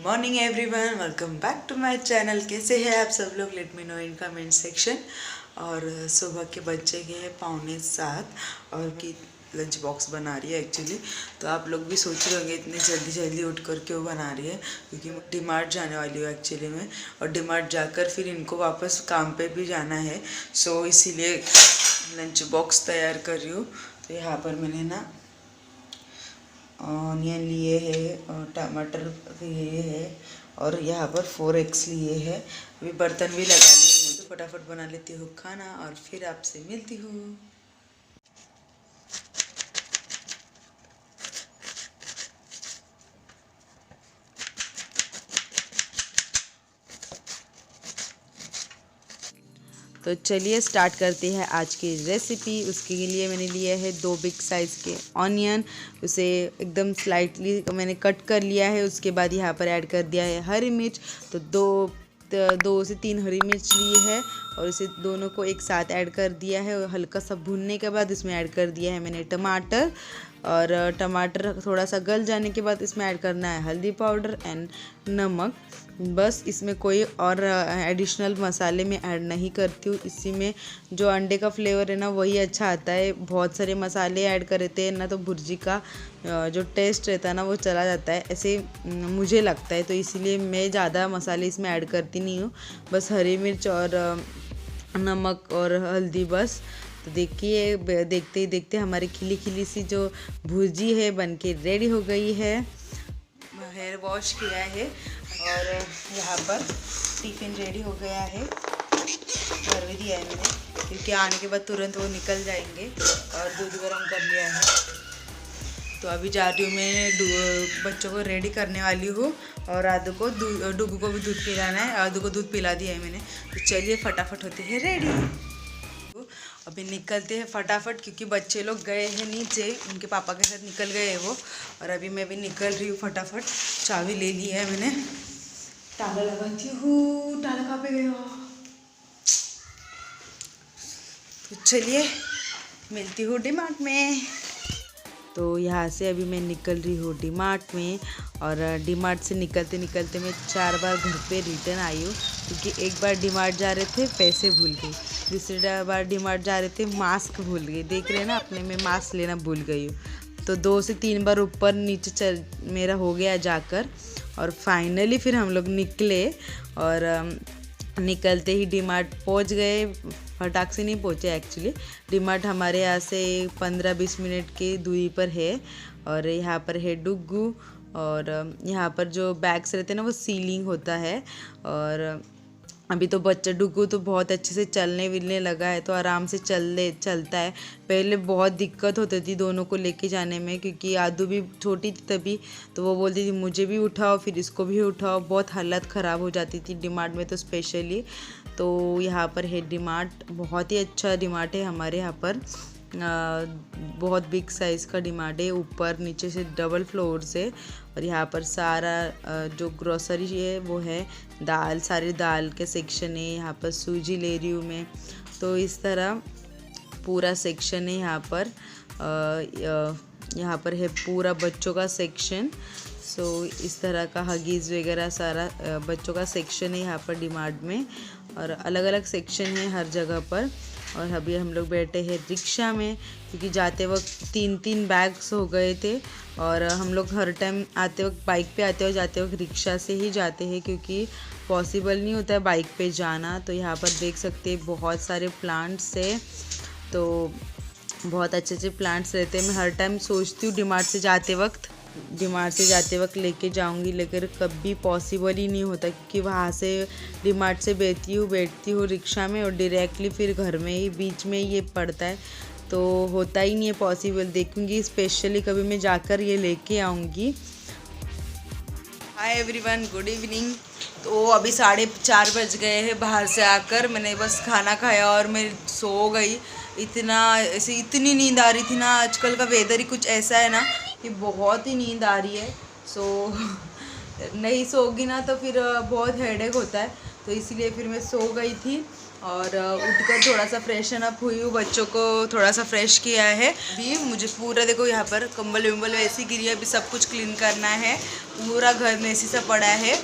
Morning everyone, welcome back to my channel. कैसे हैं आप सब लोग? Let me know in comment section. और सुबह के बच्चे गए हैं 6:45 और की लंच बॉक्स बना रही है एक्चुअली। तो आप लोग भी सोच रहे होंगे इतनी जल्दी जल्दी उठ कर क्यों बना रही है, क्योंकि मैं डीमार्ट जाने वाली हूँ एक्चुअली में। और डीमार्ट जाकर फिर इनको वापस काम पे भी जाना है, सो इसीलिए लंच बॉक्स तैयार कर रही हूँ। तो यहाँ पर मैंने ना ऑनियन लिए है और टमाटर लिए है और यहाँ पर 4 एग्स लिए है। अभी बर्तन भी लगाने हैं मुझे, फटाफट बना लेती हूँ खाना और फिर आपसे मिलती हूँ। तो चलिए स्टार्ट करते हैं आज की रेसिपी। उसके लिए मैंने लिए है 2 बिग साइज़ के ऑनियन। उसे एकदम स्लाइटली मैंने कट कर लिया है। उसके बाद यहाँ पर ऐड कर दिया है हरी मिर्च। तो 2 से 3 हरी मिर्च ली है और इसे दोनों को एक साथ ऐड कर दिया है। और हल्का सा भूनने के बाद इसमें ऐड कर दिया है मैंने टमाटर। और टमाटर थोड़ा सा गल जाने के बाद इसमें ऐड करना है हल्दी पाउडर एंड नमक। बस, इसमें कोई और एडिशनल मसाले में ऐड नहीं करती हूँ। इसी में जो अंडे का फ्लेवर है ना वही अच्छा आता है। बहुत सारे मसाले ऐड करते हैं ना तो भुर्जी का जो टेस्ट रहता है ना वो चला जाता है, ऐसे मुझे लगता है। तो इसीलिए मैं ज़्यादा मसाले इसमें ऐड करती नहीं हूँ। बस हरी मिर्च और नमक और हल्दी बस। तो देखिए, देखते ही देखते हमारी खिली खिली सी जो भुर्जी है बनके रेडी हो गई है। हेयर वॉश किया है और यहाँ पर टिफ़िन रेडी हो गया है। भर भी दिया है मैंने, क्योंकि आने के बाद तुरंत वो निकल जाएंगे। और दूध गर्म कर लिया है। तो अभी जा रही हूँ मैं, बच्चों को रेडी करने वाली हूँ। और आदू को डुगू को भी दूध पिलाना है। आदू को दूध पिला दिया है मैंने। तो चलिए फटाफट होते हैं रेडी। अभी निकलते हैं फटाफट, क्योंकि बच्चे लोग गए हैं नीचे, उनके पापा के साथ निकल गए हैं वो। और अभी मैं भी निकल रही हूँ फटाफट। चाबी ले ली है मैंने, ताला लगाती हूँ। ताला कहाँ पे गया? तो चलिए मिलती हूँ डीमार्ट में। तो यहाँ से अभी मैं निकल रही हूँ डीमार्ट में। और डीमार्ट से निकलते निकलते मैं 4 बार घर पे रिटर्न आई हूँ, क्योंकि एक बार डीमार्ट जा रहे थे पैसे भूल गई, दूसरी बार डीमार्ट जा रहे थे मास्क भूल गई। देख रहे हैं ना, अपने में मास्क लेना भूल गई हूँ। तो 2 से 3 बार ऊपर नीचे मेरा हो गया जाकर। और फाइनली फिर हम लोग निकले और निकलते ही डीमार्ट पहुंच गए। फटाक से नहीं पहुंचे एक्चुअली। डीमार्ट हमारे यहाँ से 15-20 मिनट की दूरी पर है। और यहाँ पर है डुग्गू। और यहाँ पर जो बैग्स रहते हैं ना वो सीलिंग होता है। और अभी तो बच्चा डुग्गू तो बहुत अच्छे से चलने विलने लगा है, तो आराम से चलता है। पहले बहुत दिक्कत होती थी दोनों को लेके जाने में, क्योंकि आदू भी छोटी थी तभी। तो वो बोलती थी मुझे भी उठाओ, फिर इसको भी उठाओ। बहुत हालत ख़राब हो जाती थी डीमार्ट में तो स्पेशली। तो यहाँ पर है डीमार्ट, बहुत ही अच्छा डीमार्ट है हमारे यहाँ पर। बहुत बिग साइज़ का डीमार्ट है, ऊपर नीचे से डबल फ्लोर से। और यहाँ पर सारा जो ग्रोसरी है वो है। सारे दाल के सेक्शन है। यहाँ पर सूजी ले रही हूँ मैं। तो इस तरह पूरा सेक्शन है यहाँ पर। यहाँ पर है पूरा बच्चों का सेक्शन। सो इस तरह का हगीज़ वगैरह सारा बच्चों का सेक्शन है यहाँ पर डीमार्ट में। और अलग अलग सेक्शन है हर जगह पर। और अभी हम लोग बैठे हैं रिक्शा में, क्योंकि जाते वक्त 3 बैग्स हो गए थे। और हम लोग हर टाइम आते वक्त बाइक पे आते और जाते वक्त रिक्शा से ही जाते हैं, क्योंकि पॉसिबल नहीं होता है बाइक पे जाना। तो यहाँ पर देख सकते हैं बहुत सारे प्लांट्स है। तो बहुत अच्छे अच्छे प्लांट्स रहते हैं। मैं हर टाइम सोचती हूँ डीमार्ट से जाते वक्त लेके जाऊंगी, लेकिन कभी पॉसिबल ही नहीं होता, क्योंकि वहाँ से डीमार्ट से बैठती हूँ रिक्शा में और डायरेक्टली फिर घर में ही बीच में ये पड़ता है। तो होता ही नहीं है पॉसिबल। देखूंगी स्पेशली कभी मैं जाकर ये लेके आऊँगी। Hi everyone, good evening. तो अभी 4:30 बज गए हैं। बाहर से आकर मैंने बस खाना खाया और मैं सो गई। इतनी नींद आ रही थी ना। आजकल का वेदर ही कुछ ऐसा है ना कि बहुत ही नींद आ रही है। सो नहीं सोगी ना तो फिर बहुत हेडेक होता है। तो इसलिए फिर मैं सो गई थी। और उठकर थोड़ा सा फ्रेशन अप हुई हूँ, बच्चों को थोड़ा सा फ्रेश किया है। अभी मुझे पूरा देखो यहाँ पर कंबल विम्बल वैसे गिरी है, अभी सब कुछ क्लीन करना है, पूरा घर में ऐसी सा पड़ा है।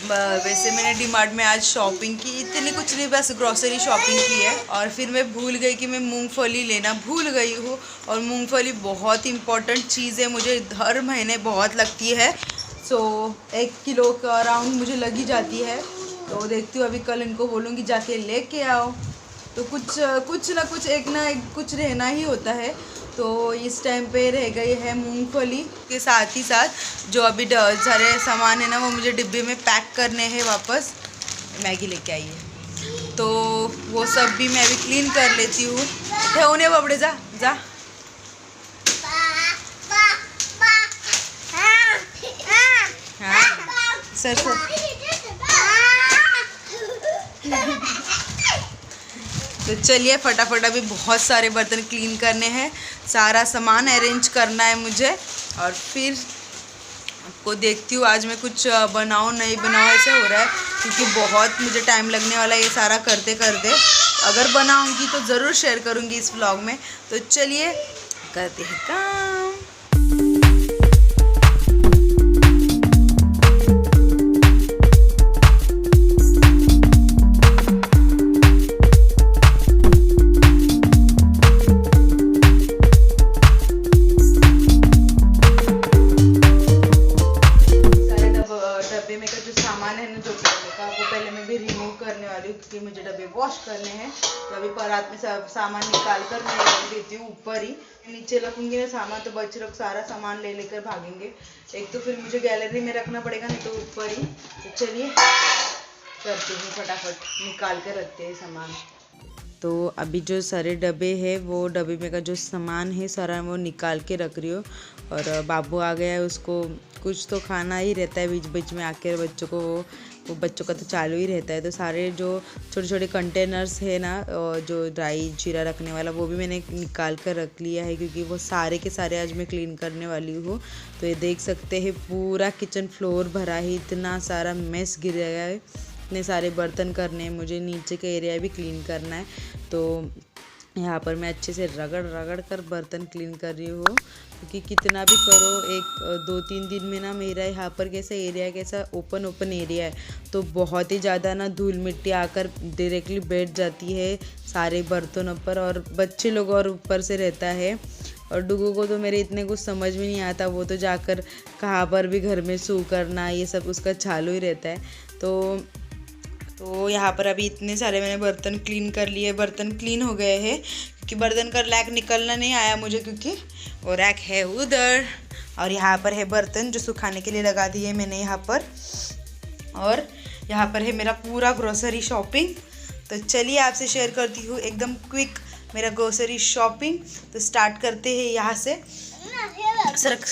वैसे मैंने डीमार्ट में आज शॉपिंग की, इतनी कुछ नहीं, बस ग्रॉसरी शॉपिंग की है। और फिर मैं भूल गई कि मैं मूंगफली लेना भूल गई हूँ, और मूंगफली बहुत इम्पॉर्टेंट चीज़ है, मुझे हर महीने बहुत लगती है। सो 1 किलो का अराउंड मुझे लगी जाती है। तो देखती हूँ, अभी कल इनको बोलूँगी जाके लेके आओ। तो कुछ ना कुछ एक कुछ रहना ही होता है। तो इस टाइम पे रह गई है मूंगफली के साथ ही साथ जो अभी सारे सामान है ना, वो मुझे डिब्बे में पैक करने हैं वापस। मैगी लेके आई है, तो वो सब भी मैं अभी क्लीन कर लेती हूँ। उन्हें बाबड़े जा जा। हाँ सर तो चलिए फटाफट, अभी बहुत सारे बर्तन क्लीन करने हैं, सारा सामान अरेंज करना है मुझे। और फिर आपको देखती हूँ आज मैं कुछ बनाऊँ नहीं बनाऊँ, ऐसे हो रहा है क्योंकि बहुत मुझे टाइम लगने वाला है ये सारा करते करते। अगर बनाऊँगी तो ज़रूर शेयर करूँगी इस व्लॉग में। तो चलिए करते हैं काम। क्योंकि मुझे डब्बे वॉश करने हैं, तो अभी परात में सब सामान निकाल कर मैं रख देती हूँ ऊपर ही। नीचे रखूंगी ना सामान तो बच्चे लोग सारा सामान ले लेकर भागेंगे। एक तो फिर मुझे गैलरी में रखना पड़ेगा, नहीं तो ऊपर ही। तो चलिए करती हूँ, फटाफट निकाल कर रखते हैं सामान। तो अभी जो सारे डब्बे हैं, वो डब्बे में का जो सामान है सारा वो निकाल के रख रही हूँ। और बाबू आ गया है, उसको कुछ तो खाना ही रहता है बीच बीच में आकर बच्चों को, वो बच्चों का तो चालू ही रहता है। तो सारे जो छोटे छोटे कंटेनर्स है ना, जो ड्राई जीरा रखने वाला, वो भी मैंने निकाल कर रख लिया है, क्योंकि वो सारे के सारे आज मैं क्लीन करने वाली हूँ। तो ये देख सकते हैं पूरा किचन फ्लोर भरा है, इतना सारा मेस गिर गया है, इतने सारे बर्तन करने हैं मुझे, नीचे का एरिया भी क्लीन करना है। तो यहाँ पर मैं अच्छे से रगड़ कर बर्तन क्लीन कर रही हूँ, क्योंकि कितना भी करो 1-2-3 दिन में ना मेरा यहाँ पर कैसा एरिया है, कैसा ओपन एरिया है, तो बहुत ही ज़्यादा ना धूल मिट्टी आकर डायरेक्टली बैठ जाती है सारे बर्तनों पर, और बच्चे लोग और ऊपर से रहता है। और डुगू को तो मेरे इतने कुछ समझ में नहीं आता, वो तो जाकर कहाँ पर भी घर में सू करना ये सब उसका चालू ही रहता है। तो यहाँ पर अभी इतने सारे मैंने बर्तन क्लीन कर लिए, बर्तन क्लीन हो गए हैं, क्योंकि बर्तन का रैक निकलना नहीं आया मुझे, क्योंकि वो रैक है उधर। और यहाँ पर है बर्तन जो सुखाने के लिए लगा दिए मैंने यहाँ पर। और यहाँ पर है मेरा पूरा ग्रोसरी शॉपिंग। तो चलिए आपसे शेयर करती हूँ एकदम क्विक मेरा ग्रोसरी शॉपिंग। तो स्टार्ट करते हैं यहाँ से। सरक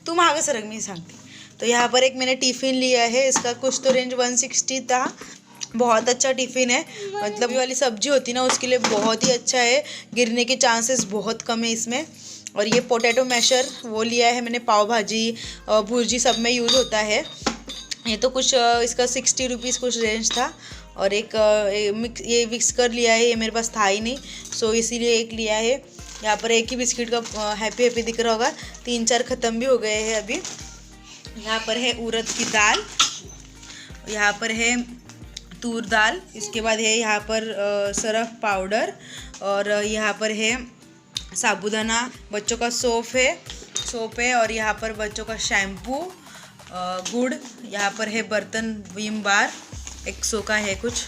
तुम आगे सरक, मैं सांगती। तो यहाँ पर एक मैंने टिफ़िन लिया है, इसका कुछ तो रेंज 160 था, बहुत अच्छा टिफ़िन है। मतलब ये वाली सब्जी होती ना, उसके लिए बहुत ही अच्छा है, गिरने के चांसेस बहुत कम है इसमें। और ये पोटैटो मैशर वो लिया है मैंने, पाव भाजी भुर्जी सब में यूज़ होता है। ये तो कुछ इसका 60 रुपीज़ कुछ रेंज था। और ये मिक्स कर लिया है, ये मेरे पास था ही नहीं, सो इसीलिए एक लिया है। यहाँ पर एक ही बिस्किट का हैप्पी दिख रहा होगा, 3-4 ख़त्म भी हो गए हैं अभी। यहाँ पर है उड़द की दाल, यहाँ पर है तूर दाल, इसके बाद है यहाँ पर सरफ पाउडर, और यहाँ पर है साबुदाना, बच्चों का सोप है, और यहाँ पर बच्चों का शैम्पू, गुड़, यहाँ पर है बर्तन विम बार 100 का है कुछ,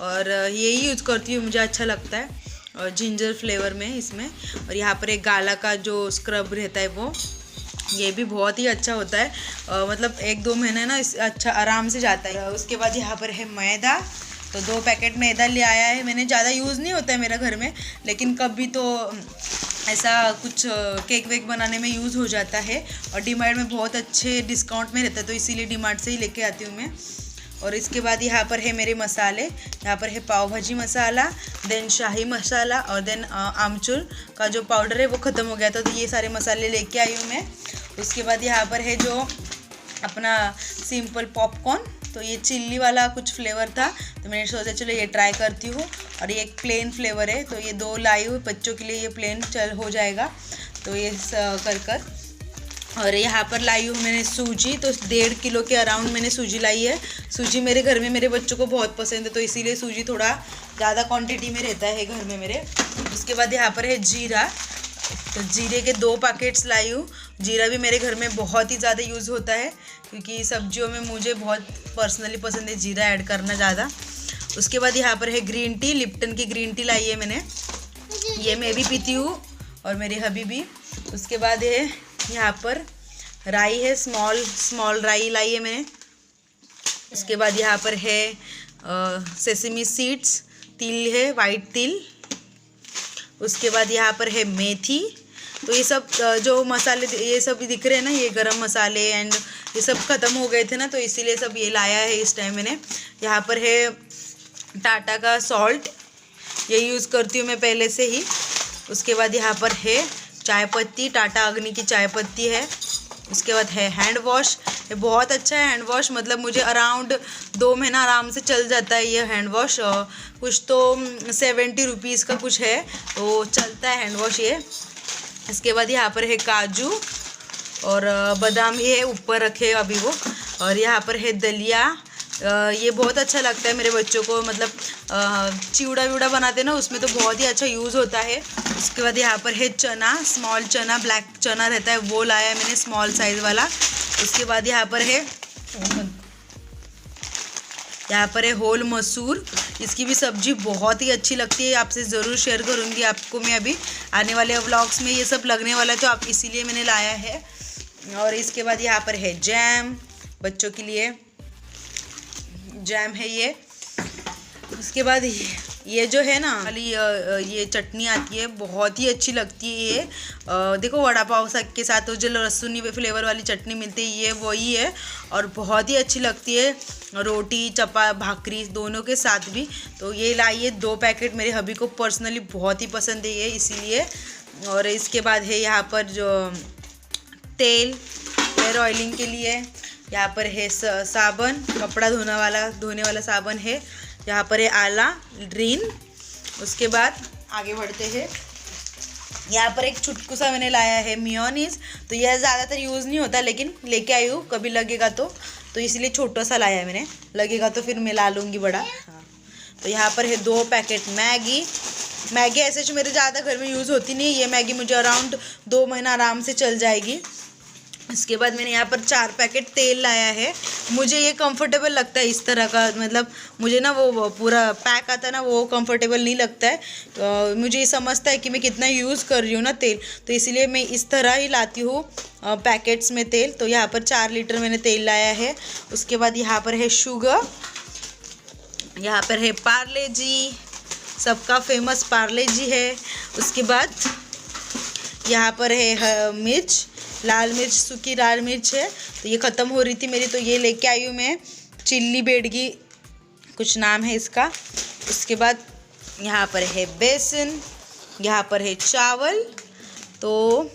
और यही यूज़ करती हूँ, मुझे अच्छा लगता है, और जिंजर फ्लेवर में इसमें। और यहाँ पर एक गाला का जो स्क्रब रहता है वो, ये भी बहुत ही अच्छा होता है, मतलब 1-2 महीने ना इस अच्छा आराम से जाता है। उसके बाद यहाँ पर है मैदा, तो 2 पैकेट मैदा ले आया है मैंने। ज़्यादा यूज़ नहीं होता है मेरा घर में, लेकिन कभी तो ऐसा कुछ केक वेक बनाने में यूज़ हो जाता है। और डीमार्ट में बहुत अच्छे डिस्काउंट में रहता है, तो इसीलिए डीमार्ट से ही लेके आती हूँ मैं। और इसके बाद यहाँ पर है मेरे मसाले, यहाँ पर है पाव भाजी मसाला, देन शाही मसाला, और देन आमचूर का जो पाउडर है वो ख़त्म हो गया था, तो ये सारे मसाले लेके आई हूँ मैं। उसके बाद यहाँ पर है जो अपना सिंपल पॉपकॉर्न, तो ये चिल्ली वाला कुछ फ्लेवर था, तो मैंने सोचा चलो ये ट्राई करती हूँ। और ये एक प्लेन फ्लेवर है, तो ये 2 लाई हूँ बच्चों के लिए, ये प्लेन चल हो जाएगा। तो ये कर और यहाँ पर लाई हूँ मैंने सूजी, तो 1.5 किलो के अराउंड मैंने सूजी लाई है। सूजी मेरे घर में मेरे बच्चों को बहुत पसंद है, तो इसीलिए सूजी थोड़ा ज़्यादा क्वांटिटी में रहता है घर में मेरे। उसके बाद यहाँ पर है जीरा, तो जीरे के 2 पैकेट्स लाई हूँ। जीरा भी मेरे घर में बहुत ही ज़्यादा यूज़ होता है, क्योंकि सब्जियों में मुझे बहुत पर्सनली पसंद है जीरा ऐड करना ज़्यादा। उसके बाद यहाँ पर है ग्रीन टी, लिप्टन की ग्रीन टी लाई है मैंने, ये मैं भी पीती हूँ और मेरी हबी भी। उसके बाद है यहाँ पर राई है, स्मॉल राई लाई है मैंने। उसके बाद यहाँ पर है सेसमी सीड्स, तिल है, वाइट तिल। उसके बाद यहाँ पर है मेथी। तो ये सब जो मसाले ये सब दिख रहे हैं ना, ये गरम मसाले एंड ये सब ख़त्म हो गए थे ना, तो इसीलिए सब ये लाया है इस टाइम मैंने। यहाँ पर है टाटा का सॉल्ट, ये यूज़ करती हूँ मैं पहले से ही। उसके बाद यहाँ पर है चाय पत्ती, टाटा अग्नि की चाय पत्ती है। उसके बाद है हैंड वॉश, ये बहुत अच्छा है हैंड वॉश, मतलब मुझे अराउंड 2 महीना आराम से चल जाता है ये हैंड वॉश। कुछ तो 70 रुपीज़ का कुछ है, तो चलता है हैंड वॉश ये। इसके बाद यहाँ पर है काजू और बादाम ही है ऊपर रखे अभी वो। और यहाँ पर है दलिया, ये बहुत अच्छा लगता है मेरे बच्चों को, मतलब चिवड़ा विवड़ा बनाते हैं ना, उसमें तो बहुत ही अच्छा यूज़ होता है। उसके बाद यहाँ पर है चना, स्मॉल चना, ब्लैक चना रहता है, वो लाया है मैंने स्मॉल साइज़ वाला। उसके बाद यहाँ पर है होल मसूर, इसकी भी सब्जी बहुत ही अच्छी लगती है, आपसे ज़रूर शेयर करूँगी आपको मैं अभी आने वाले व्लॉग्स में। ये सब लगने वाला है तो आप इसीलिए मैंने लाया है। और इसके बाद यहाँ पर है जैम, बच्चों के लिए जैम है ये। उसके बाद ये जो है ना वाली ये चटनी आती है, बहुत ही अच्छी लगती है ये। देखो वड़ा पाव के साथ जो लहसुनी फ्लेवर वाली चटनी मिलती है, ये वही है और बहुत ही अच्छी लगती है रोटी भाकरी दोनों के साथ भी। तो ये लाई है 2 पैकेट, मेरे हबी को पर्सनली बहुत ही पसंद है ये, इसीलिए। और इसके बाद है यहाँ पर जो तेल हेयर ऑयलिंग के लिए, यहाँ पर है साबुन, कपड़ा धोने वाला साबुन है। यहाँ पर है आला ड्रीन। उसके बाद आगे बढ़ते हैं, यहाँ पर एक चुटकू सा मैंने लाया है मेयोनीज, तो यह ज़्यादातर यूज़ नहीं होता, लेकिन लेके आई हूँ कभी लगेगा तो इसलिए छोटा सा लाया है मैंने, लगेगा तो फिर मैं ला लूँगी बड़ा। हाँ, तो यहाँ पर है 2 पैकेट मैगी ऐसे जो मेरे ज़्यादा घर में यूज़ होती नहीं, ये मैगी मुझे अराउंड 2 महीना आराम से चल जाएगी। इसके बाद मैंने यहाँ पर 4 पैकेट तेल लाया है, मुझे ये कंफर्टेबल लगता है इस तरह का, मतलब मुझे ना वो पूरा पैक आता है ना, वो कंफर्टेबल नहीं लगता है। तो मुझे ये समझता है कि मैं कितना यूज़ कर रही हूँ ना तेल, तो इसलिए मैं इस तरह ही लाती हूँ पैकेट्स में तेल। तो यहाँ पर 4 लीटर मैंने तेल लाया है। उसके बाद यहाँ पर है शुगर, यहाँ पर है पार्ले जी, सबका फेमस पार्ले जी है। उसके बाद यहाँ पर है मिर्च, लाल मिर्च, सूखी लाल मिर्च है, तो ये ख़त्म हो रही थी मेरी, तो ये लेके आई हूँ मैं, चिल्ली बेडगी कुछ नाम है इसका। उसके बाद यहाँ पर है बेसन, यहाँ पर है चावल, तो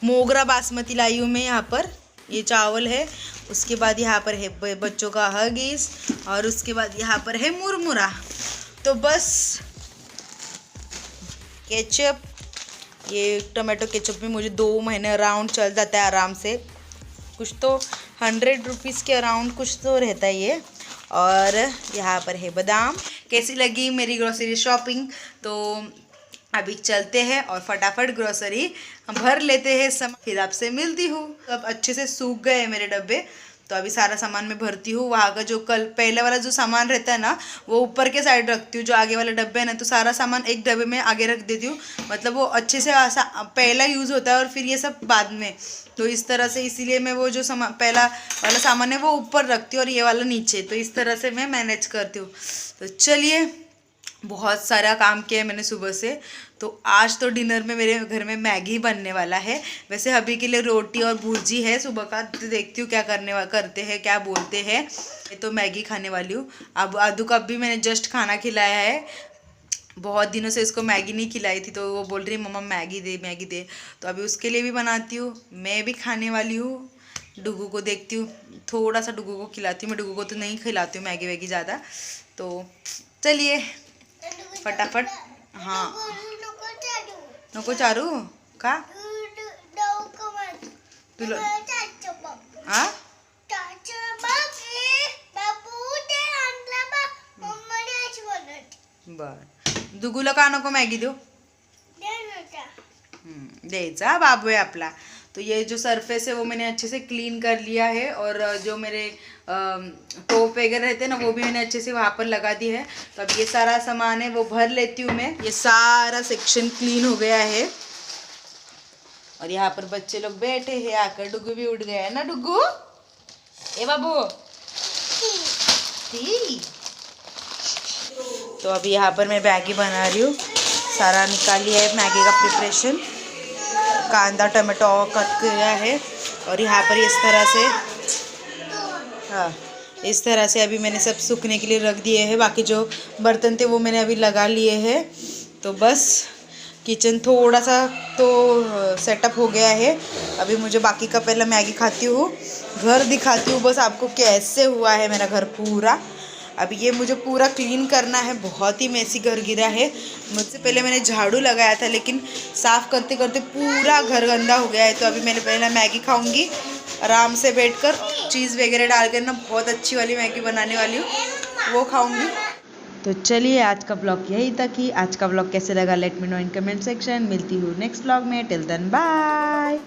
मोगरा बासमती लाई हूँ मैं, यहाँ पर ये चावल है। उसके बाद यहाँ पर है बच्चों का हगीज, और उसके बाद यहाँ पर है मुरमुरा। तो बस केचप, ये टमाटो केचप में मुझे 2 महीने अराउंड चल जाता है आराम से, कुछ तो 100 रुपीज़ के अराउंड कुछ तो रहता है ये। और यहाँ पर है बादाम। कैसी लगी मेरी ग्रोसरी शॉपिंग? तो अभी चलते हैं और फटाफट ग्रोसरी भर लेते हैं सामान, फिर आपसे मिलती हूँ। अब अच्छे से सूख गए हैं मेरे डब्बे, तो अभी सारा सामान मैं भरती हूँ। वहाँ का जो कल पहले वाला जो सामान रहता है ना, वो ऊपर के साइड रखती हूँ, जो आगे वाले डब्बे है ना, तो सारा सामान एक डब्बे में आगे रख देती हूँ, मतलब वो अच्छे से पहला यूज़ होता है और फिर ये सब बाद में। तो इस तरह से, इसीलिए मैं वो जो सामान पहला वाला सामान है वो ऊपर रखती हूँ और ये वाला नीचे, तो इस तरह से मैं मैनेज करती हूँ। तो चलिए, बहुत सारा काम किया है मैंने सुबह से, तो आज तो डिनर में मेरे घर में मैगी बनने वाला है। वैसे अभी के लिए रोटी और भुर्जी है सुबह का, तो देखती हूँ क्या करते हैं, क्या बोलते हैं। तो मैगी खाने वाली हूँ। अब आदू को अभी मैंने जस्ट खाना खिलाया है, बहुत दिनों से इसको मैगी नहीं खिलाई थी, तो वो बोल रही मम्मा मैगी दे। तो अभी उसके लिए भी बनाती हूँ, मैं भी खाने वाली हूँ। डुगू को देखती हूँ, थोड़ा सा डुगू को खिलाती हूँ। मैं डुगू को तो नहीं खिलाती हूँ मैगी वैगी ज़्यादा। तो चलिए फटाफट। हाँ नको चारू का तुला हाँ बर दुगूला का नको मॅगी देऊ द्यायचा बाबू है आपला। तो ये जो सरफेस है वो मैंने अच्छे से क्लीन कर लिया है और जो मेरे टोप वगैरह रहते हैं ना वो भी मैंने अच्छे से वहाँ पर लगा दी है। तो अब ये सारा सामान है वो भर लेती हूँ मैं। ये सारा सेक्शन क्लीन हो गया है और यहाँ पर बच्चे लोग बैठे हैं आकर। डुगू भी उठ गया है ना डुगू, ए बाबू ठीक। तो अभी यहाँ पर मैं मैगी बना रही हूँ, सारा निकाली है मैगी का प्रिपरेशन। कांदा टमाटो कट किया है और यहाँ पर इस तरह से, हाँ इस तरह से अभी मैंने सब सूखने के लिए रख दिए हैं। बाकी जो बर्तन थे वो मैंने अभी लगा लिए हैं। तो बस किचन थोड़ा सा तो सेटअप हो गया है। अभी मुझे बाकी का पहले मैगी खाती हूँ, घर दिखाती हूँ बस आपको कैसे हुआ है मेरा घर पूरा। अभी ये मुझे पूरा क्लीन करना है, बहुत ही मेसी घर गिरा है। मुझसे पहले मैंने झाड़ू लगाया था लेकिन साफ़ करते करते पूरा घर गंदा हो गया है। तो अभी मैंने पहले मैगी खाऊंगी आराम से बैठकर, चीज़ वगैरह डालकर ना बहुत अच्छी वाली मैगी बनाने वाली हूँ, वो खाऊंगी। तो चलिए आज का ब्लॉग यही तक ही। आज का ब्लॉग कैसे लगा late me know in comment section. मिलती हूँ नेक्स्ट ब्लॉग में, टिल देन बाय।